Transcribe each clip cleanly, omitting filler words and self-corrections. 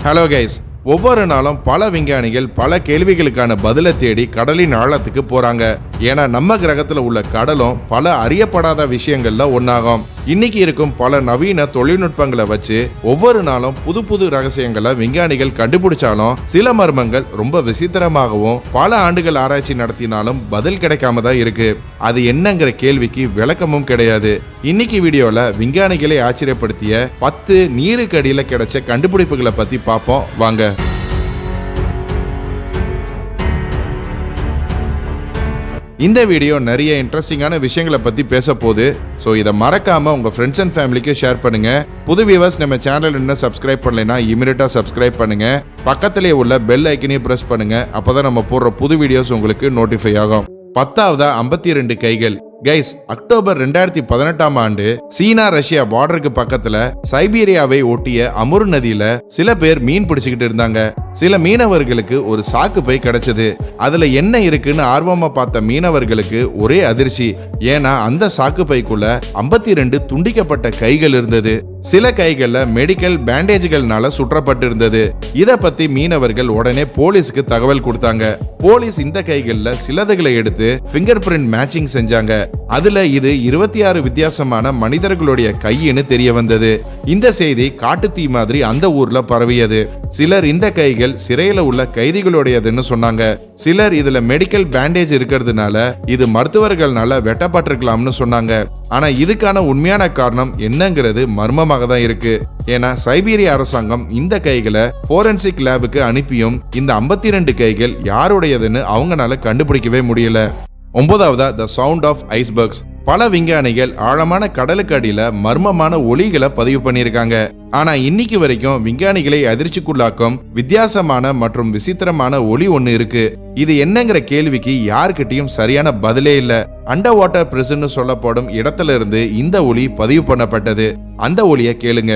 Hello guys, ஒவ்வொரு நாளும் பல விஞ்ஞானிகள் பல கேள்விகளுக்கான பதிலை தேடி கடலின் ஆழத்துக்கு போறாங்க. ஏன்னா நம்ம கிரகத்துல உள்ள கடலும் பல அறியப்படாத விஷயங்கள்ல ஒன்னாகும். இன்னைக்கு இருக்கும் பல நவீன தொழில்நுட்பங்களை வச்சு ஒவ்வொரு நாளும் புது புது ரகசியங்களை விஞ்ஞானிகள் கண்டுபிடிச்சாலும் சில மர்மங்கள் ரொம்ப விசித்திரமாகவும் பல ஆண்டுகள் ஆராய்ச்சி நடத்தினாலும் பதில் கிடைக்காம தான் இருக்கு. அது என்னங்கிற கேள்விக்கு விளக்கமும் கிடையாது. இன்னைக்கு வீடியோல விஞ்ஞானிகளை ஆச்சரியப்படுத்திய 10 நீருக்கு அடியில கிடைச்ச கண்டுபிடிப்புகளை பத்தி பார்ப்போம் வாங்க. இந்த வீடியோ நிறைய இன்ட்ரெஸ்டிங்கான விஷயங்களை பத்தி பேச போகுது. ஸோ இதை மறக்காம உங்க ஃப்ரெண்ட்ஸ் அண்ட் ஃபேமிலிக்கு ஷேர் பண்ணுங்க. புது வியூவர்ஸ் நம்ம சேனல் இன்னும் சப்ஸ்கிரைப் பண்ணலைன்னா இமிடியேட்டா சப்ஸ்கிரைப் பண்ணுங்க. பக்கத்திலே உள்ள பெல் ஐக்கனையும் பிரஸ் பண்ணுங்க. அப்பதான் நம்ம போடுற புது வீடியோஸ் உங்களுக்கு நோட்டிஃபை ஆகும். 10ஆவதா 52 கைகள். கைஸ், அக்டோபர் 2018 ஆண்டு சீனா ரஷ்யா பார்டருக்கு பக்கத்துல சைபீரியாவை ஒட்டிய அமுர் நதியில சில பேர் மீன் பிடிச்சுக்கிட்டு இருந்தாங்க. சில மீனவர்களுக்கு ஒரு சாக்கு பை கிடைச்சது. அதுல என்ன இருக்குன்னு ஆர்வமா பார்த்த மீனவர்களுக்கு ஒரே அதிர்ச்சி. ஏன்னா அந்த சாக்கு பைக்குள்ள 52 துண்டிக்கப்பட்ட கைகள் இருந்தது. சில கைகள்ல மெடிக்கல் பேண்டேஜ்கள்னால சுற்றப்பட்டு இருந்தது. இத பத்தி மீனவர்கள் உடனே போலீஸ்க்கு தகவல் கொடுத்தாங்க. போலீஸ் இந்த கைகள்ல சிலதுகளை எடுத்து பிங்கர் பிரிண்ட் மேட்சிங் செஞ்சாங்க. அதுல இது 26 வித்தியாசமான மனிதர்களுடைய கையின்னு தெரிய வந்தது. இந்த செய்தி காட்டுத்தீ மாதிரி அந்த ஊர்ல பரவியது. சிலர் இந்த கைகள் சிறையில உள்ள கைதிகளுடையதுன்னு சொன்னாங்க. சிலர் இதுல மெடிக்கல் பேண்டேஜ் இருக்கிறதுனால இது மருத்துவர்கள்னால வெட்டப்பட்டிருக்கலாம்னு சொன்னாங்க. ஆனா இதுக்கான உண்மையான காரணம் என்னங்கிறது மர்மமாக தான் இருக்கு. ஏன்னா சைபீரியா அரசாங்கம் இந்த கைகளை போரன்சிக் லேபுக்கு அனுப்பியும் இந்த 52 கைகள் யாருடையதுன்னு அவங்களால கண்டுபிடிக்கவே முடியல. 9ஆவதா த சவுண்ட் ஆஃப் ஐஸ்பர்க்ஸ். பல விஞ்ஞானிகள் ஆழமான கடலுக்கு அடியில மர்மமான ஒலிகளை பதிவு பண்ணியிருக்காங்க. ஆனா இன்னைக்கு வரைக்கும் விஞ்ஞானிகளை அதிர்ச்சிக்குள்ளாக்கும் வித்தியாசமான மற்றும் விசித்திரமான ஒலி ஒண்ணு இருக்கு. இது என்னங்கிற கேள்விக்கு யாருக்கிட்டையும் சரியான பதிலே இல்ல. அண்டர் வாட்டர் பிரிசன் சொல்லப்படும் இடத்துல இருந்து இந்த ஒலி பதிவு பண்ணப்பட்டது. அந்த ஒலியை கேளுங்க.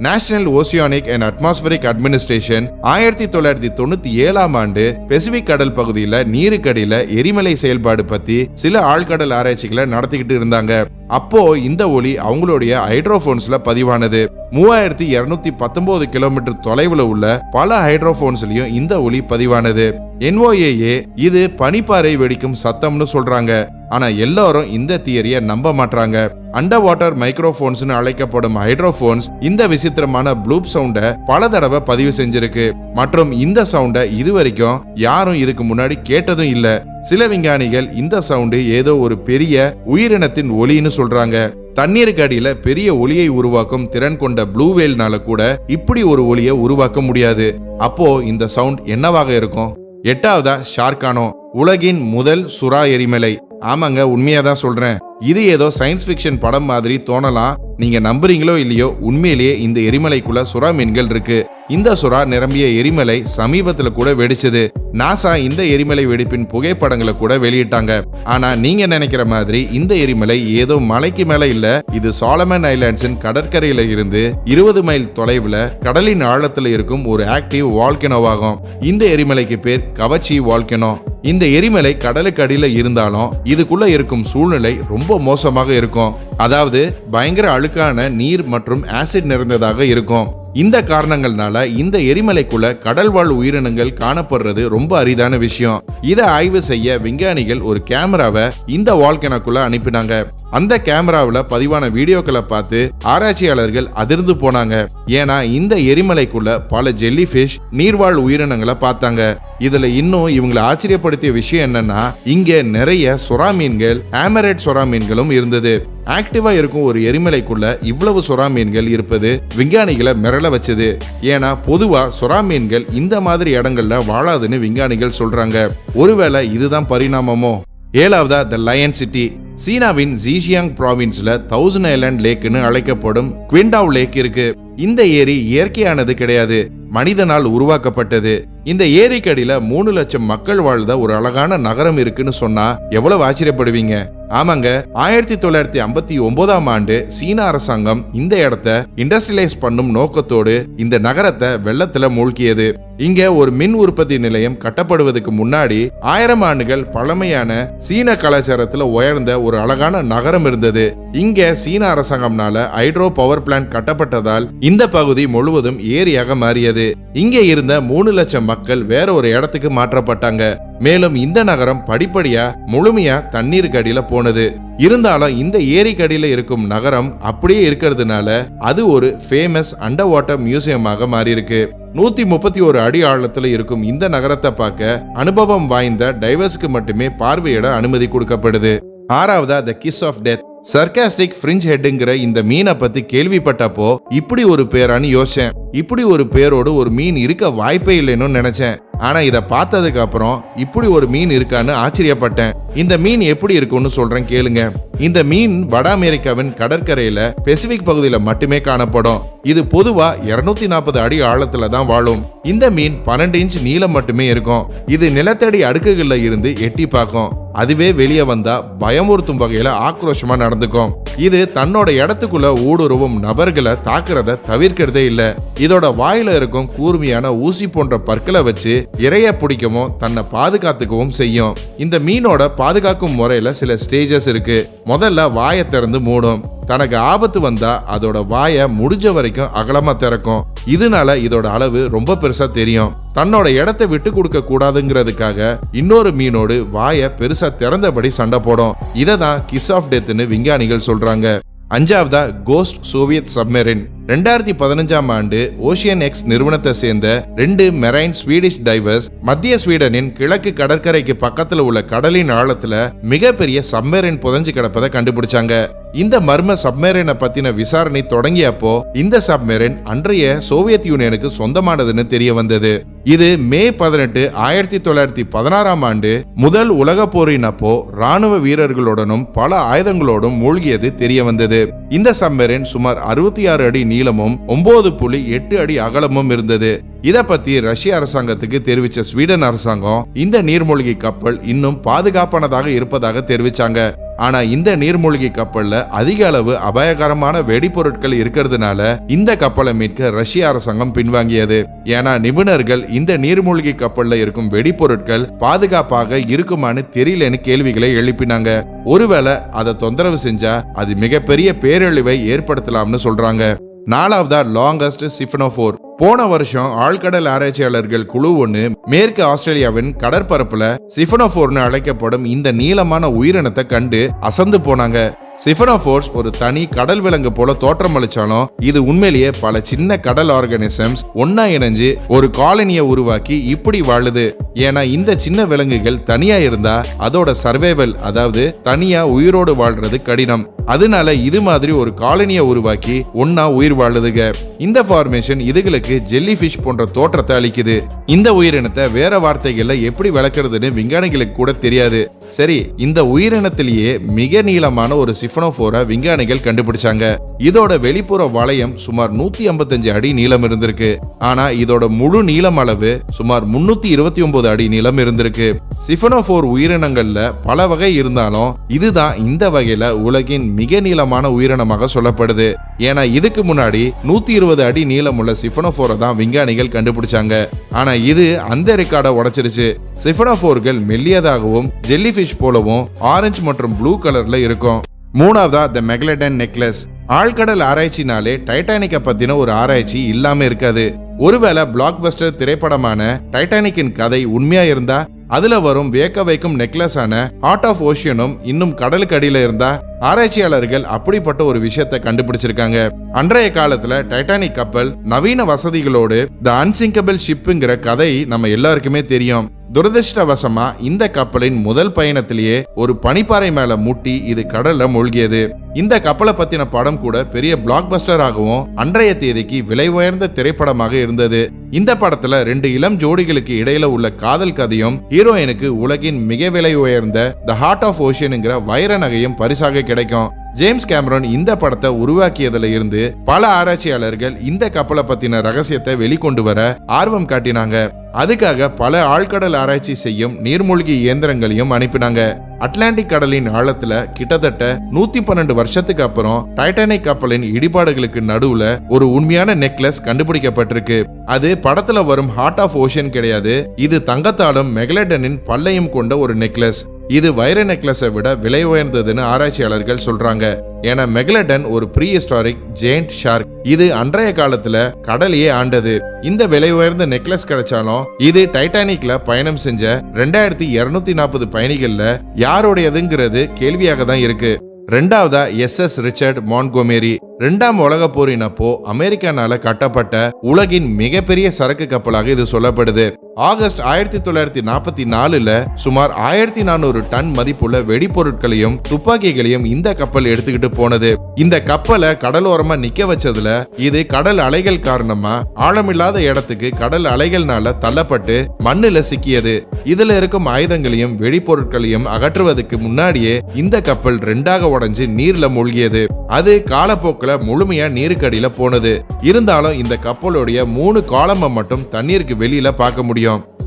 National oceanic and atmospheric administration 1997 ஆண்டு பெசிபிக் கடல் பகுதியில நீருக்கடியில எரிமலை செயல்பாடு பத்தி சில ஆழ்கடல் ஆராய்ச்சிகளை நடத்திக்கிட்டு இருந்தாங்க. அப்போ இந்த ஒலி அவங்களுடைய ஹைட்ரோபோன்ஸ்ல பதிவானது. 3219 கிலோமீட்டர் தொலைவுல உள்ள பல ஹைட்ரோபோன்ஸ்லயும் இந்த ஒலி பதிவானது. NOAA இது பனிப்பாறை வெடிக்கும் சத்தம்னு சொல்றாங்க. ஆனா எல்லாரும் இந்த தியரிய நம்ப மாட்டாங்க. அண்டர் வாட்டர் மைக்ரோபோன்ஸ் அழைக்கப்படும் ஹைட்ரோபோன்ஸ் இந்த விசித்திரமான ப்ளூப் சவுண்ட பல தடவை பதிவு செஞ்சிருக்கு. மற்றும் இந்த சவுண்ட இதுவரைக்கும் யாரும் இதுக்கு முன்னாடி கேட்டதும் இல்ல. சில விஞ்ஞானிகள் இந்த சவுண்டு ஏதோ ஒரு பெரிய உயிரினத்தின் ஒலின்னு சொல்றாங்க. தண்ணீருக்கு அடியில பெரிய ஒலியை உருவாக்கும் திறன் கொண்ட ப்ளூ வேல்னால கூட இப்படி ஒரு ஒலியை உருவாக்க முடியாது. அப்போ இந்த சவுண்ட் என்னவாக இருக்கும்? 8ஆவதா ஷார்கானோ. உலகின் முதல் சுறா எரிமலை. ஆமாங்க, உண்மையாதான் சொல்றேன். இது ஏதோ சயின்ஸ் பிக்ஷன் படம் மாதிரி தோணலாம். நீங்க நம்புறீங்களோ இல்லையோ, உண்மையிலேயே இந்த எரிமலைக்குள்ள சுறா மீன்கள் இருக்கு. இந்த சுறா நிரம்பிய எரிமலை சமீபத்துல கூட வெடிச்சது. நாசா இந்த எரிமலை வெடிப்பின் புகைப்படங்களை கூட வெளியிட்டாங்க. ஆனா நீங்க நினைக்கிற மாதிரி இந்த எரிமலை ஏதோ மலைக்கு மேல இல்ல. இது சாலமன் ஐலாண்ட்ஸின் கடற்கரையில இருந்து 20 மைல் தொலைவுல கடலின் ஆழத்துல இருக்கும் ஒரு ஆக்டிவ் வால்கனோவாகும். இந்த எரிமலைக்கு பேர் கவச்சி வால்கனோ. இந்த எரிமலை கடலுக்கு அடியில இருந்தாலும் இதுக்குள்ள இருக்கும் சூழ்நிலை ரொம்ப மோசமாக இருக்கும். அதாவது பயங்கர அழுக்கான நீர் மற்றும் ஆசிட் நிறைந்ததாக இருக்கும். இந்த காரணங்கள்னால இந்த எரிமலைக்குள்ள கடல்வாழ் உயிரினங்கள் காணப்படுறது ரொம்ப அரிதான விஷயம். இதை ஆய்வு செய்ய விஞ்ஞானிகள் ஒரு கேமராவை இந்த வால்கனோக்குள்ள அனுப்பினாங்க. அந்த கேமராவில் பதிவான வீடியோக்களை பார்த்து ஆராய்ச்சியாளர்கள் அதிர்ந்து போனாங்க. ஏன்னா இந்த எரிமலைக்குள்ள பல ஜெல்லிஃபிஷ் நீர்வாழ் உயிரினங்களை பார்த்தாங்க. இதுல இன்னும் இவங்களை ஆச்சரியப்படுத்திய விஷயம் என்னன்னா, இங்க நிறைய சுறா மீன்கள், ஹேமரேட் சுறா மீன்களும் இருந்தது. ஆக்டிவா இருக்கும் ஒரு எரிமலைக்குள்ள இவ்வளவு சுறா மீன்கள் இருப்பது விஞ்ஞானிகளை மிரள வச்சது. ஏன்னா பொதுவா சுறா மீன்கள் இந்த மாதிரி இடங்கள்ல வாழாதுன்னு விஞ்ஞானிகள் சொல்றாங்க. ஒருவேளை இதுதான் பரிணாமமோ? 7ஆவதா த லயன் சிட்டி. சீனாவின் ஜீஷியாங் ப்ராவின்ஸ்ல 1000 ஐலாண்ட் லேக்னு அழைக்கப்படும் குவிண்டாவ் லேக் இருக்கு. இந்த ஏரி இயற்கையானது கிடையாது, மனிதனால் உருவாக்கப்பட்டது. இந்த ஏரிக்கடியில 3 லட்சம் மக்கள் வாழ்ந்த ஒரு அழகான நகரம் இருக்குன்னு சொன்னா எவ்வளவு ஆச்சரியப்படுவீங்க. ஆமாங்க, 1959ஆம் ஆண்டு சீன அரசாங்கம் இந்த இடத்த இண்டஸ்ட்ரியலைஸ் பண்ணும் நோக்கத்தோடு இந்த நகரத்தை வெள்ளத்துல மூழ்கியது. இங்க ஒரு மின் உற்பத்தி நிலையம் கட்டப்படுவதற்கு முன்னாடி 1000 ஆண்டுகள் பழமையான சீன கலாச்சாரத்துல உயர்ந்த ஒரு அழகான நகரம் இருந்தது. இங்க சீன அரசாங்கம்னால ஹைட்ரோ பவர் பிளான்ட் கட்டப்பட்டதால் இந்த பகுதி முழுவதும் ஏரியாக மாறியது. இங்க இருந்த 3 லட்சம் மக்கள் வேற ஒரு இடத்துக்கு மாற்றப்பட்டாங்க. மேலும் இந்த நகரம் படிப்படியா முழுமையா தண்ணீருக்கு அடியில போனது. இருந்தாலும் இந்த ஏரிக்கடியில இருக்கும் நகரம் அப்படியே இருக்கிறதுனால அது ஒரு ஃபேமஸ் அண்டர் வாட்டர் மியூசியமாக மாறி இருக்கு. 131 அடி ஆழத்துல இருக்கும் இந்த நகரத்தை பார்க்க அனுபவம் வாய்ந்த டைவர்ஸ்க்கு மட்டுமே பார்வையிட அனுமதி கொடுக்கப்படுது. 6வதா the kiss of death. Sarcastic fringe ஹெட்ங்கிற இந்த மீனை பத்தி கேள்விப்பட்டப்போ இப்படி ஒரு பேரான்னு யோசிச்சேன். இப்படி ஒரு பேரோடு ஒரு மீன் இருக்க வாய்ப்பே இல்லைன்னு நினைச்சேன். ஆனா இத பார்த்ததுக்கு அப்புறம் இப்படி ஒரு மீன் இருக்கான்னு ஆச்சரியப்பட்டேன். இந்த மீன் எப்படி இருக்கும்னு சொல்றேன் கேளுங்க. இந்த மீன் வட அமெரிக்காவின் கடற்கரையில பெசிபிக் பகுதியில மட்டுமே காணப்படும். இது பொதுவா 240 அடி ஆழத்துல தான் வாழும். இந்த மீன் 12 இன்ச் நீளம் மட்டுமே இருக்கும். இது நிலத்தடி அடுக்குகள்ல இருந்து எட்டி பார்க்கும். அதுவே வெளியே வந்தா பயமுறுத்தும் வகையில ஆக்ரோஷமா நடந்துக்கும். இது தன்னோட இடத்துக்குள்ள ஊடுருவும் நபர்களை தாக்குறத தவிர்க்கிறதே இல்ல. இதோட வாயில இருக்கும் கூர்மையான ஊசி போன்ற பற்களை வச்சு இரைய பிடிக்கவும் தன்னை பாதுகாத்துக்கவும் செய்யும். இந்த மீனோட பாதுகாக்கும் முறையில சில ஸ்டேஜஸ் இருக்கு. முதல்ல வாயை திறந்து மூடும். தனக்கு ஆபத்து வந்தா அதோட வாயை முடிஞ்ச வரைக்கும் அகலமா திறக்கும். இதனால இதோட அளவு ரொம்ப பெருசா தெரியும். தன்னோட இடத்தை விட்டு கொடுக்க கூடாதுங்கிறதுக்காக இன்னொரு மீனோடு வாயை பெருசா திறந்தபடி சண்டை போடும். இததான் கிஸ் ஆஃப் டெத்னு விஞ்ஞானிகள் சொல்றாங்க. 5வதா கோஸ்ட் சோவியத் சப்மெரின். 2015ஆம் ஆண்டு ஓஷியன் எக்ஸ் நிறுவனத்தை சேர்ந்த 2 மெரைன் ஸ்வீடிஷ் டைவர்ஸ் மத்திய ஸ்வீடனின் கிழக்கு கடற்கரைக்கு பக்கத்துல உள்ள கடலின் ஆழத்துல மிகப்பெரிய சப்மெரின் புதைஞ்சு கிடப்பதை கண்டுபிடிச்சாங்க. இந்த மர்ம சப்மெரினை பத்தின விசாரணை தொடங்கியப்போ இந்த சப்மெரின் அன்றைய சோவியத் யூனியனுக்கு சொந்தமானதுன்னு தெரிய வந்தது. இது மே 18, 1916ஆம் ஆண்டு முதல் உலக போரின் அப்போ ராணுவ வீரர்களுடனும் பல ஆயுதங்களோடும் மூழ்கியது தெரிய வந்தது. இந்த சப்மெரின் சுமார் 66 அடி நீளமும் 9.8 அடி அகலமும் இருந்தது. இத பத்தி ரஷ்ய அரசாங்கத்துக்கு தெரிவிச்ச ஸ்வீடன் அரசாங்கம் இந்த நீர்மூழ்கி கப்பல் இன்னும் பாதுகாப்பானதாக இருப்பதாக தெரிவிச்சாங்க. ஆனா இந்த நீர்மூழ்கி கப்பல்ல அதிக அளவு அபாயகரமான வெடிபொருட்கள் இருக்கிறதுனால இந்த கப்பலை மீட்க ரஷ்ய அரசாங்கம் பின்வாங்கியது. ஏன்னா நிபுணர்கள் இந்த நீர்மூழ்கி கப்பல்ல இருக்கும் வெடிபொருட்கள் பாதுகாப்பாக இருக்குமான்னு தெரியலன்னு கேள்விகளை எழுப்பினாங்க. ஒருவேளை அதை தொந்தரவு செஞ்சா அது மிகப்பெரிய பேரழிவை ஏற்படுத்தலாம்னு சொல்றாங்க. 4வதா லாங்கஸ்ட் சிஃபனோஃபோர். போன வருஷம் ஆழ்கடல் ஆராய்ச்சியாளர்கள் குழு ஒண்ணு மேற்கு ஆஸ்திரேலியாவின் கடற்பரப்புல சிஃபனோஃபோர்னு அழைக்கப்படும் இந்த நீளமான உயிரினத்தை கண்டு அசந்து போனாங்க. சிஃபனோஃபோர்ஸ் ஒரு தனி கடல் விலங்கு போல தோற்றமளிச்சாலும் இது உண்மையிலேயே பல சின்ன கடல் ஆர்கானிசம்ஸ் ஒன்னா இணைஞ்சு ஒரு காலனியை உருவாக்கி இப்படி வாழுது. ஏன்னா இந்த சின்ன விலங்குகள் தனியா இருந்தா அதோட சர்வைவல், அதாவது தனியா உயிரோடு வாழ்றது கடினம். அதனால இது மாதிரி ஒரு காலனியை உருவாக்கி ஒன்னா உயிர் வாழுதுங்க. இந்த ஃபார்மேஷன் இதுகளுக்கு ஜெல்லி ஃபிஷ் போன்ற தோற்றத்தை அளிக்குது. இந்த உயிரினத்தை வேற வார்த்தைகள்ல எப்படி விளக்குறதுன்னு விஞ்ஞானிகளுக்கு கூட தெரியாது. சரி, இந்த உயிரினத்திலேயே மிக நீளமான ஒரு சிஃபனோஃபோரை விஞ்ஞானிகள் கண்டுபிடிச்சாங்க. இதோட வெளிப்புற வளையம் சுமார் 155 அடி நீளம் இருந்திருக்கு. ஆனா இதோட முழு நீளம் அளவு சுமார் 329 அடி நீளம் இருந்திருக்கு. சிஃபனோஃபோர் உயிரினங்கள்ல பல வகை இருந்தாலும் இதுதான் இந்த வகையில உலகின் மிக நீளமான உயிரினமாக சொல்லப்படுது. ஏன்னா இதுக்கு முன்னாடி 120 அடி நீளம் உள்ள சிஃபனோஃபோரை தான் விஞ்ஞானிகள் கண்டுபிடிச்சாங்க. ஆனா இது அந்த ரெக்கார்டை உடைச்சிருச்சு. சிஃபனோஃபோர்கள் மெல்லியதாகவும் ஜெல்லி ஃபிஷ் போலவும் ஆரஞ்சு மற்றும் ப்ளூ கலர்ல இருக்கும். 3வதா த மெகலடன் நெக்லஸ். ஆழ்கடல் ஆராய்ச்சினாலே டைட்டானிக்கை பத்தின ஒரு ஆராய்ச்சி இல்லாம இருக்காது. ஒருவேளை பிளாக் பஸ்டர் திரைப்படமான டைட்டானிக்கின் கதை உண்மையா இருந்தா அதுல வரும் வியக்க வைக்கும் நெக்லஸ் ஆன ஹார்ட் ஆஃப் ஓஷியனும் இன்னும் கடலுக்கு அடியில இருந்தா ஆராய்ச்சியாளர்கள் அப்படிப்பட்ட ஒரு விஷயத்தை கண்டுபிடிச்சிருக்காங்க. அன்றைய காலத்துல டைட்டானிக் கப்பல் நவீன வசதிகளோடு த அன்சிங்கபிள் ஷிப்ங்கிற கதை நம்ம எல்லாருக்குமே தெரியும். துரதிருஷ்டவசமா இந்த கப்பலின் முதல் பயணத்திலேயே ஒரு பனிப்பாறை மேல முட்டி இது கடல்ல மூழ்கியது. இந்த கப்பலை பத்தின படம் கூட பெரிய பிளாக் பஸ்டர் ஆகவும் அன்றைய தேதிக்கு விலை உயர்ந்த திரைப்படமாக இருந்தது. இந்த படத்துல 2 இளம் ஜோடிகளுக்கு இடையில உள்ள காதல் கதையும் ஹீரோயினுக்கு உலகின் மிக விலை உயர்ந்த த ஹார்ட் ஆஃப் ஓஷியன்ங்கிற வைர நகையும் பரிசாக கிடைக்கும். ஜேம்ஸ் கேமரன் இந்த படத்தை உருவாக்கியதுல இருந்து பல ஆராய்ச்சியாளர்கள் இந்த கப்பலை பத்தின ரகசியத்தை வெளிக்கொண்டு வர ஆர்வம் காட்டினாங்க. அதுக்காக பல ஆழ்கடல் ஆராய்ச்சி செய்யும் நீர்மூழ்கி இயந்திரங்களையும் அனுப்பினாங்க. அட்லாண்டிக் கடலின் ஆழத்துல கிட்டத்தட்ட 112 வருஷத்துக்கு அப்புறம் டைட்டானிக் கப்பலின் இடிபாடுகளுக்கு நடுவுல ஒரு உண்மையான நெக்லஸ் கண்டுபிடிக்கப்பட்டிருக்கு. அது படத்துல வரும் ஹார்ட் ஆஃப் ஓஷன் கிடையாது. இது தங்கத்தாலும் மெகலடனின் பல்லையும் கொண்ட ஒரு நெக்லஸ். இது வைர நெக்லஸை விட விலை உயர்ந்ததுன்னு ஆராய்ச்சியாளர்கள் சொல்றாங்க. ஏன்னா மெகலடன் ஒரு ப்ரீ ஹிஸ்டாரிக் ஜெயண்ட் ஷார்க். இது அன்றைய காலத்துல கடலையே ஆண்டது. இந்த விலை உயர்ந்த நெக்லஸ் கிடைச்சாலும் இது டைட்டானிக்ல பயணம் செஞ்ச 2240 பயணிகள்ல யாருடையதுங்கிறது கேள்வியாக தான் இருக்கு. ரெண்டாவதா SS ரிச்சர்ட் மான்ட்கோமெரி. 2ஆம் உலக போரின் அப்போ அமெரிக்கானால கட்டப்பட்ட உலகின் மிகப்பெரிய சரக்கு கப்பலாக இது சொல்லப்படுது. ஆகஸ்ட் 1944ல சுமார் 1400 டன் மதிப்புள்ள வெடிப்பொருட்களையும் துப்பாக்கிகளையும் இந்த கப்பல் எடுத்துக்கிட்டு போனது. இந்த கப்பலை கடலோரமா நிக்க வச்சதுல இது கடல் அலைகள் காரணமா ஆழமில்லாத இடத்துக்கு கடல் அலைகள்னால தள்ளப்பட்டு மண்ணுல சிக்கியது. இதுல இருக்கும் ஆயுதங்களையும் வெடிப்பொருட்களையும் அகற்றுவதற்கு முன்னாடியே இந்த கப்பல் 2ஆக உடைஞ்சு நீர்ல மூழ்கியது. அது காலப்போக்கில் முழுமையா நீருக்கடியில போனது. இருந்தாலும் இந்த கப்பலுடைய 3 காலமை மட்டும் தண்ணீருக்கு வெளியில பார்க்க முடியும்.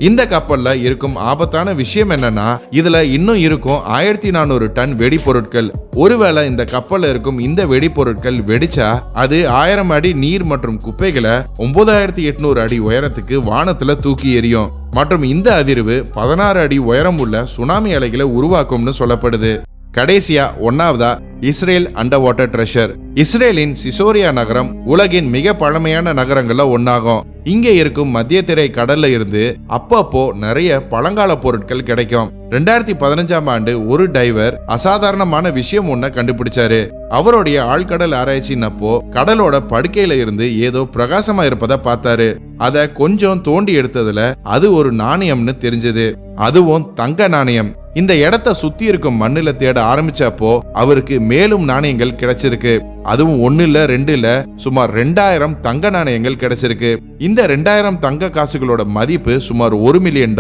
இந்த கப்பல்ல இருக்கும் ஆபத்தான விஷயம் என்னன்னா இதுல இன்னும் இருக்கும் 1400 டன் வெடிப்பொருட்கள். ஒருவேளை இந்த கப்பல்ல இருக்கும் இந்த வெடிப்பொருட்கள் வெடிச்சா அது 1000 அடி நீர் மற்றும் குப்பைகளை 9800 அடி உயரத்துக்கு வானத்துல தூக்கி எறியும். மற்றும் இந்த அதிர்வு 16 அடி உயரம் உள்ள சுனாமி அலைகளை உருவாக்கும்னு சொல்லப்படுது. கடைசியா 1ஆவதா இஸ்ரேல் அண்டர் வாட்டர் ட்ரெஷர். இஸ்ரேலின் சிசோரியா நகரம் உலகின் மிக பழமையான நகரங்கள்ல ஒன்னாகும். இங்க இருக்கும் மத்திய திரை கடல்ல இருந்து அப்பப்போ நிறைய பழங்கால பொருட்கள் கிடைக்கும். 2015ஆம் ஆண்டு ஒரு டைவர் அசாதாரணமான விஷயம் ஒன்ன கண்டுபிடிச்சாரு. அவருடைய ஆழ்கடல் ஆராய்ச்சியின் அப்போ கடலோட படுக்கையில இருந்து ஏதோ பிரகாசமா இருப்பதை பார்த்தாரு. அத கொஞ்சம் தோண்டி எடுத்ததுல அது ஒரு நாணயம்னு தெரிஞ்சது. அதுவும் தங்க நாணயம். இந்த இடத்தை சுத்தி இருக்கும் மண்ணுல தேட ஆரம்பிச்சப்போ அவருக்கு மேலும் நாணயங்கள் கிடைச்சிருக்கு. அதுவும் 1 இல்ல 2 இல்ல சுமார் 2000 தங்க நாணயங்கள் கிடைச்சிருக்கு. இந்த 2000 தங்க காசுகளோட மதிப்பு சுமார் $1 மில்லியன்.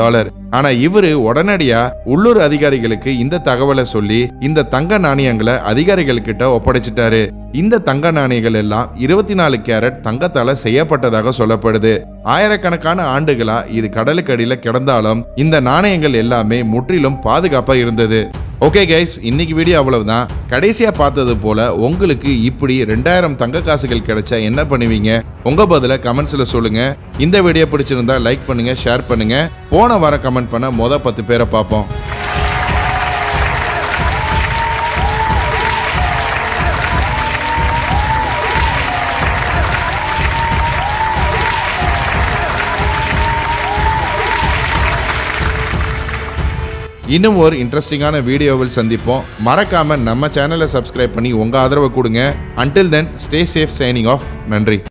ஆனா இவரு உடனடியா உள்ளூர் அதிகாரிகளுக்கு இந்த தகவலை சொல்லி இந்த தங்க நாணயங்களை அதிகாரிகள் கிட்ட ஒப்படைச்சிட்டாரு. இந்த தங்க நாணயங்கள் எல்லாம் 24 கேரட் தங்கத்தால செய்யப்பட்டதாக சொல்லப்படுது. ஆயிரக்கணக்கான ஆண்டுகளா இது கடலுக்கு அடியில கிடந்தாலும் இந்த நாணயங்கள் எல்லாமே முற்றிலும் பாதுகாப்பா இருந்தது. ஓகே கைஸ், இன்னைக்கு வீடியோ அவ்வளவுதான். கடைசியா பார்த்தது போல உங்களுக்கு இப்படி 2000 தங்க காசுகள் கிடைச்சா என்ன பண்ணுவீங்க? உங்க பதில கமெண்ட்ஸ்ல சொல்லுங்க. இந்த வீடியோ பிடிச்சிருந்தா லைக் பண்ணுங்க, ஷேர் பண்ணுங்க. போன வாரம் கமெண்ட் பண்ண 10 பேரை பார்ப்போம். இன்னும் ஒரு இன்ட்ரெஸ்டிங்கான வீடியோவில் சந்திப்போம். மறக்காம நம்ம சேனலை சப்ஸ்கிரைப் பண்ணி உங்க ஆதரவை கொடுங்க. Until then, stay safe, signing off. நன்றி.